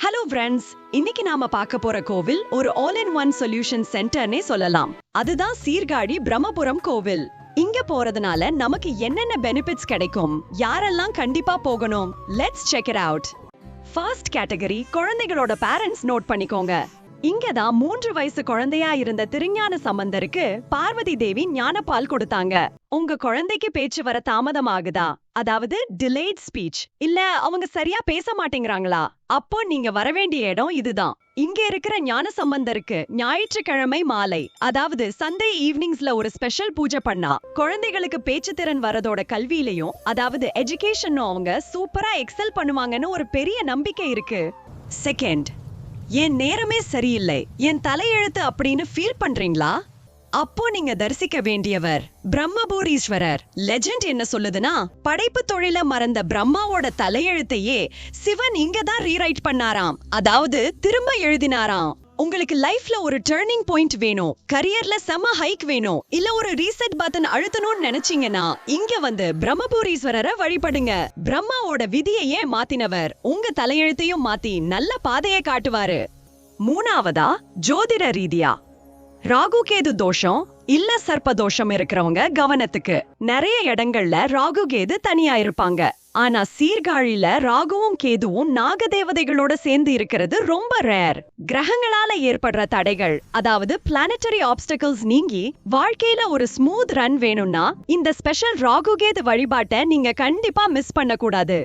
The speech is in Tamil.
ஹலோ ஃப்ரெண்ட்ஸ், இன்னைக்கு நாம பார்க்க போற கோவில் ஒரு ஆல் இன் ஒன் சொல்யூஷன் சென்டர்னே சொல்லலாம். அதுதான் சீர்காழி பிரம்மபுரம் கோவில். இங்க போறதுனால நமக்கு என்னென்ன பெனிஃபிட்ஸ் கிடைக்கும், யாரெல்லாம் கண்டிப்பா போகணும், let's check it out. First category, குழந்தைகளோட பேரண்ட்ஸ் நோட் பண்ணிக்கோங்க. இங்கதான் 3 வயசு குழந்தையா இருந்த திருஞான சம்பந்தருக்கு பார்வதி தேவி ஞானப்பால் கொடுத்தாங்க. உங்க குழந்தைக்கு பேச்சு வர தாமதமாகுதா, அதாவது டிலேட் ஸ்பீச், இல்ல அவங்க சரியா பேச மாட்டேங்கிறாங்களா, அப்போ நீங்க வர வேண்டிய இடம் இதுதான். இங்க இருக்கிற ஞான சம்பந்தருக்கு ஞாயிற்றுக்கிழமை மாலை, அதாவது சண்டே ஈவினிங்ஸ்ல ஒரு ஸ்பெஷல் பூஜை பண்ணா குழந்தைகளுக்கு பேச்சு திறன் வரதோட கல்வியிலையும், அதாவது எஜுகேஷனும் அவங்க சூப்பரா எக்ஸல் பண்ணுவாங்கன்னு ஒரு பெரிய நம்பிக்கை இருக்கு. செகண்ட், என் நேரமே சரியில்லை, என் தலையெழுத்து அப்படின்னு ஃபீல் பண்றீங்களா? அப்போ நீங்க தரிசிக்க வேண்டியவர் பிரம்மபூரீஸ்வரர். லெஜெண்ட் என்ன சொல்லுதுன்னா, படைப்பு தொழில மறந்த பிரம்மாவோட தலையெழுத்தையே சிவன் இங்கதான் ரீரைட் பண்ணாராம், அதாவது திரும்ப எழுதினாராம். உங்களுக்கு லைஃப்ல ஒரு டர்னிங் பாயிண்ட் வேணும், கரியர்ல செம ஹைக் வேணும், இல்ல ஒரு ரீசெட் பட்டன் அழுத்தணும்னு நினைச்சீங்கன்னா இங்க வந்து பிரம்மபூரீஸ்வரரை வழிபடுங்க. பிரம்மாவோட விதியையே மாத்தினவர் உங்க தலையெழுத்தையும் மாத்தி நல்ல பாதையை காட்டுவாரு. மூணாவதா, ஜோதிட ரீதியா ராகு கேது தோஷம் இல்ல சர்ப்ப தோஷம் இருக்கிறவங்க கவனத்துக்கு. நிறைய இடங்கள்ல ராகு கேது தனியா இருப்பாங்க, ஆனா சீர்காழியில ராகுவும் கேதுவும் நாகதேவதைகளோட சேர்ந்து இருக்கிறது ரொம்ப ரேர். கிரகங்களால ஏற்படுற தடைகள், அதாவது பிளானட்டரி ஆப்ஸ்டக்கிள்ஸ் நீங்கி வாழ்க்கையில ஒரு ஸ்மூத் ரன் வேணும்னா இந்த ஸ்பெஷல் ராகு கேது வழிபாட்டை நீங்க கண்டிப்பா மிஸ் பண்ண கூடாது.